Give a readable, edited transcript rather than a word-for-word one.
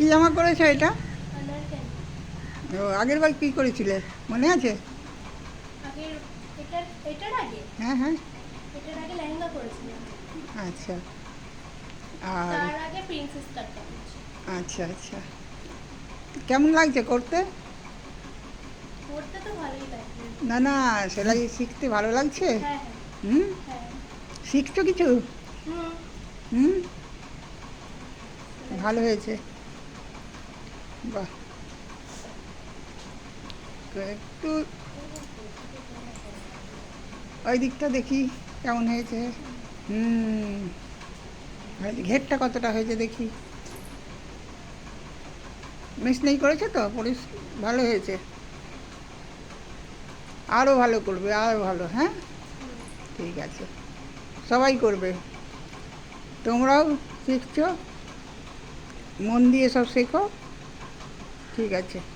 কী জামা করেছো এটা? আনারকলি। ও, আগের বার কী করেছিলে মনে আছে? আগের এটার আগে হ্যাঁ হ্যাঁ। এটার আগে লেহেঙ্গা করেছিলাম। আচ্ছা। আর তার আগে প্রিন্সেস কাট করেছি। আচ্ছা আচ্ছা, কেমন লাগছে করতে? পড়তে তো ভালোই লাগবে। না না, সেলাই শিখতে ভালো লাগছে? হ্যাঁ হ্যাঁ। হুম। হ্যাঁ। শিখছো কিছু? হুম। হুম। সেলাই ভালো শিখছি। হয়েছে। বাহ। তো একটু ওই দিকটা দেখি কেমন হয়েছে। হুম। ঘেরটা কতটা হয়েছে দেখি। মেশিনেই করেছে তো ভালো হয়েছে। আরও ভালো করবে, আরও ভালো। হ্যাঁ, হুম। ঠিক আছে, সবাই করবে। তোমরাও শিখছো, মন দিয়ে সব শেখো। ঠিক আছে।